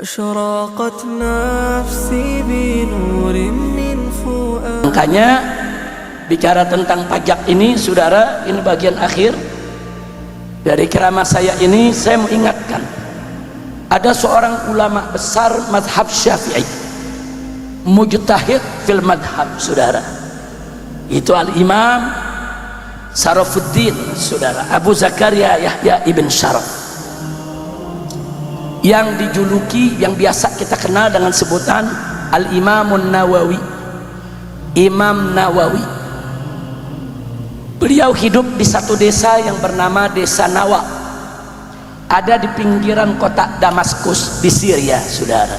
أشرقت نفسي بنور من فؤاد. Makanya bicara tentang pajak ini, saudara, ini bagian akhir dari ceramah saya ini. Saya mau ingatkan, ada seorang ulama besar mazhab Syafi'i, mujtahid fil madhab, saudara, itu al-imam Sarafuddin, saudara, Abu Zakaria Yahya ibn Sharaf, yang dijuluki, yang biasa kita kenal dengan sebutan Al-Imamun Nawawi, Imam Nawawi. Beliau hidup di satu desa yang bernama Desa Nawa, ada di pinggiran kota Damaskus di Syria, saudara.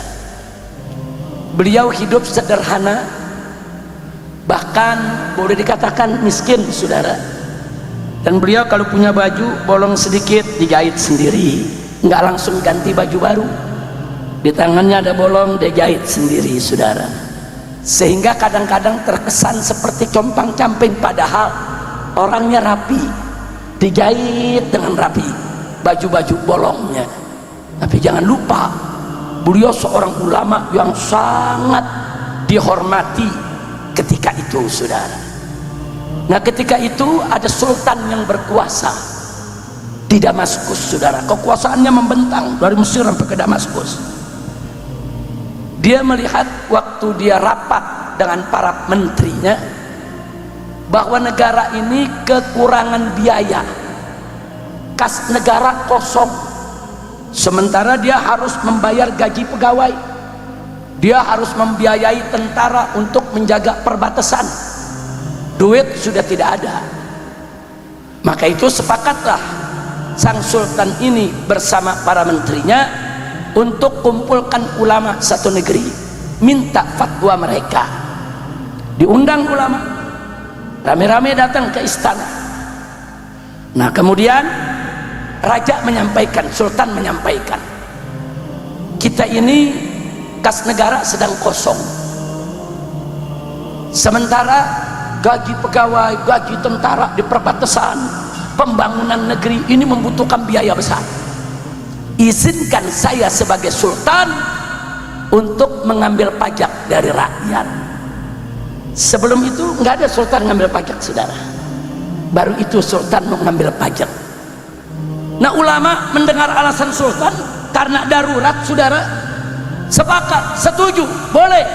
Beliau hidup sederhana, bahkan boleh dikatakan miskin, saudara. Dan beliau kalau punya baju bolong sedikit dijahit sendiri, nggak langsung ganti baju baru, di tangannya ada bolong, dia jahit sendiri, saudara. Sehingga kadang-kadang terkesan seperti compang-camping, padahal orangnya rapi, dijahit dengan rapi baju-baju bolongnya. Tapi jangan lupa, beliau seorang ulama yang sangat dihormati ketika itu, saudara. Nah, ketika itu ada sultan yang berkuasa di Damaskus, saudara. Kekuasaannya membentang dari Mesir sampai ke Damaskus. Dia melihat waktu dia rapat dengan para menterinya bahwa negara ini kekurangan biaya, kas negara kosong, sementara dia harus membayar gaji pegawai, dia harus membiayai tentara untuk menjaga perbatasan, duit sudah tidak ada. Maka itu sepakatlah sang sultan ini bersama para menterinya untuk kumpulkan ulama satu negeri, minta fatwa mereka. Diundang ulama, rame-rame datang ke istana. Nah, kemudian raja menyampaikan, sultan menyampaikan, kita ini kas negara sedang kosong, sementara gaji pegawai, gaji tentara di perbatasan, pembangunan negeri ini membutuhkan biaya besar. Izinkan saya sebagai sultan untuk mengambil pajak dari rakyat. Sebelum itu nggak ada sultan ngambil pajak, saudara. Baru itu sultan mengambil pajak. Nah, ulama mendengar alasan sultan karena darurat, saudara, sepakat, setuju, boleh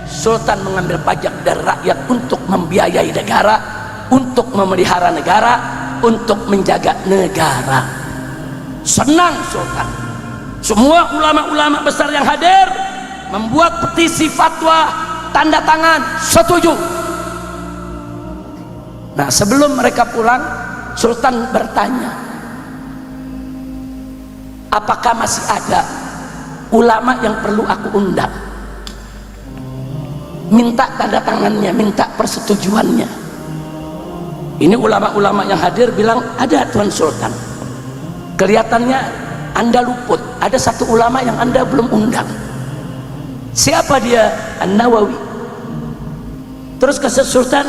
sultan mengambil pajak dari rakyat untuk membiayai negara, untuk memelihara negara, untuk menjaga negara. Senang sultan. Semua ulama-ulama besar yang hadir membuat petisi fatwa, tanda tangan, setuju. Nah, sebelum mereka pulang, sultan bertanya, apakah masih ada ulama yang perlu aku undang? Minta tanda tangannya, minta persetujuannya. Ini ulama-ulama yang hadir bilang, ada Tuan Sultan. Kelihatannya Anda luput, ada satu ulama yang Anda belum undang. Siapa dia? An-Nawawi. Terus kata Sultan,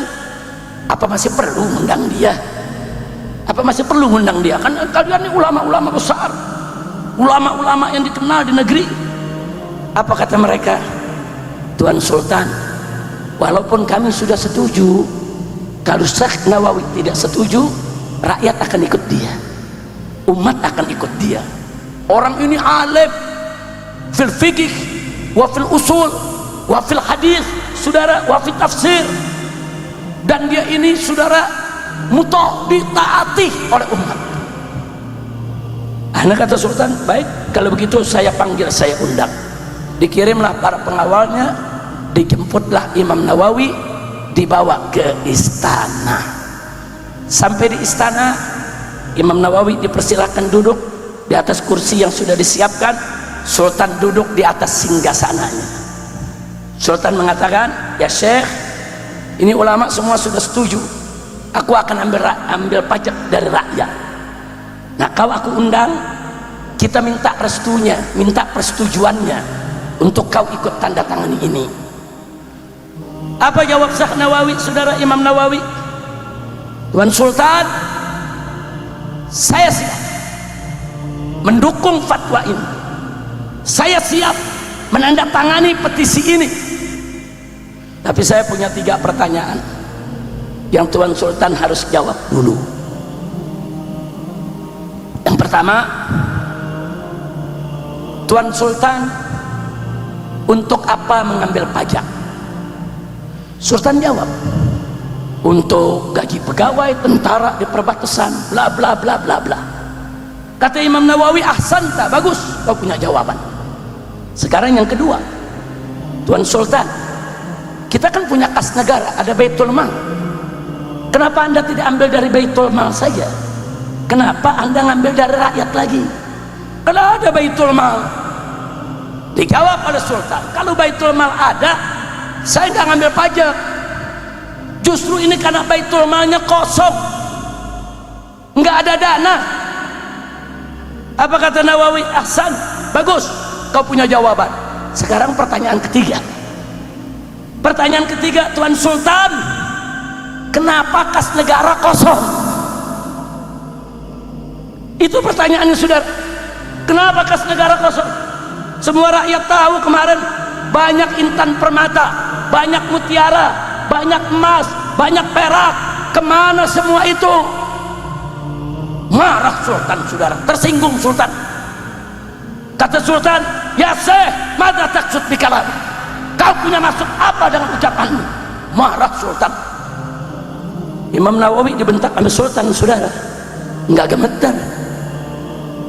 apa masih perlu undang dia? Apa masih perlu undang dia? Kan kalian ini ulama-ulama besar, ulama-ulama yang dikenal di negeri. Apa kata mereka? Tuan Sultan, walaupun kami sudah setuju, kalau Syekh Nawawi tidak setuju, rakyat akan ikut dia, umat akan ikut dia. Orang ini alim fil fiqh wa fil usul wa fil hadis, saudara, wa fil tafsir, dan dia ini, saudara, muta, ditaati oleh umat. Anak kata Sultan, baik, kalau begitu saya panggil, saya undang. Dikirimlah para pengawalnya, dijemputlah Imam Nawawi, dibawa ke istana. Sampai di istana, Imam Nawawi dipersilakan duduk di atas kursi yang sudah disiapkan. Sultan duduk di atas singgasananya. Sultan mengatakan, ya Syekh, ini ulama semua sudah setuju, aku akan ambil pajak dari rakyat. Nah, kau aku undang, kita minta restunya, minta persetujuannya untuk kau ikut tanda tangani ini. Apa jawab Syekh Nawawi, saudara, Imam Nawawi? Tuan Sultan, saya siap mendukung fatwa ini. Saya siap menandatangani petisi ini. Tapi saya punya 3 pertanyaan yang Tuan Sultan harus jawab dulu. Yang pertama, Tuan Sultan untuk apa mengambil pajak? Sultan jawab, untuk gaji pegawai, tentara di perbatasan, bla bla bla bla bla. Kata Imam Nawawi, ahsanta, bagus, kau punya jawaban. Sekarang yang kedua, Tuan Sultan, kita kan punya kas negara, ada Baitul Mal. Kenapa Anda tidak ambil dari Baitul Mal saja? Kenapa Anda ngambil dari rakyat lagi? Kalau ada Baitul Mal, dijawab oleh Sultan, kalau Baitul Mal ada, saya nggak ngambil pajak. Justru ini karena Baitul Malnya kosong, nggak ada dana. Apa kata Nawawi? Ahsan, bagus, kau punya jawaban. Sekarang pertanyaan ketiga. Pertanyaan ketiga, Tuan Sultan, kenapa kas negara kosong? Itu pertanyaannya, saudara. Kenapa kas negara kosong? Semua rakyat tahu kemarin banyak intan permata, banyak mutiara, banyak emas, banyak perak. Kemana semua itu? Marah Sultan, saudara, tersinggung Sultan. Kata Sultan, ya Syekh, mada taksud bikalam, kau punya maksud apa dengan ucapanmu? Marah Sultan. Imam Nawawi dibentak oleh Sultan, saudara, nggak gemetar.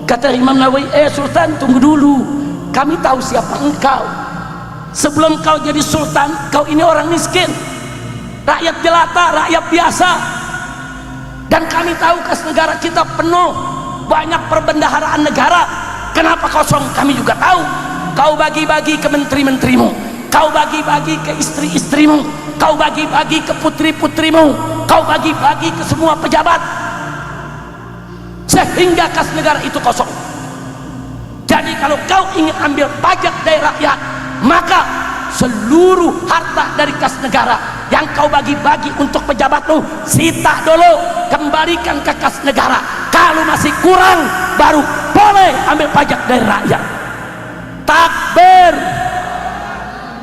Kata Imam Nawawi, Sultan, tunggu dulu, kami tahu siapa engkau. Sebelum kau jadi sultan, kau ini orang miskin, rakyat jelata, rakyat biasa. Dan kami tahu kas negara kita penuh, banyak perbendaharaan negara. Kenapa kosong? Kami juga tahu. Kau bagi-bagi ke menteri-menterimu, kau bagi-bagi ke istri-istrimu, kau bagi-bagi ke putri-putrimu, kau bagi-bagi ke semua pejabat, sehingga kas negara itu kosong. Jadi kalau kau ingin ambil pajak dari rakyat, maka seluruh harta dari kas negara yang kau bagi-bagi untuk pejabatmu, sita dulu, kembalikan ke kas negara. Kalau masih kurang, baru boleh ambil pajak dari rakyat. Takbir.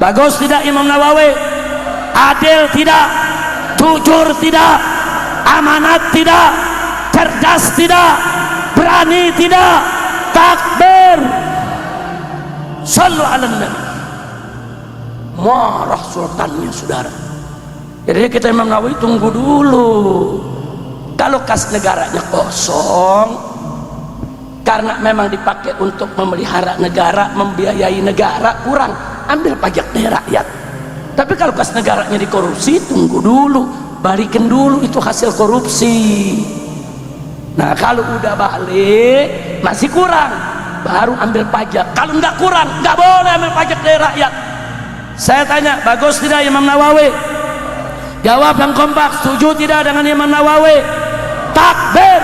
Bagus tidak Imam Nawawi? Adil tidak? Jujur tidak? Amanat tidak? Cerdas tidak? Berani tidak? Takbir. Sallu ala nabi. Marah sultannya, saudara. Jadi kita Imam Nawawi tunggu dulu. Kalau kas negaranya kosong karena memang dipakai untuk memelihara negara, membiayai negara, kurang, ambil pajak dari rakyat. Tapi kalau kas negaranya dikorupsi, tunggu dulu, balikin dulu itu hasil korupsi. Nah kalau udah balik masih kurang, baru ambil pajak. Kalau nggak kurang, nggak boleh ambil pajak dari rakyat. Saya tanya, bagus tidak Imam Nawawi? Jawab yang kompak, setuju tidak dengan Imam Nawawi? Takbir.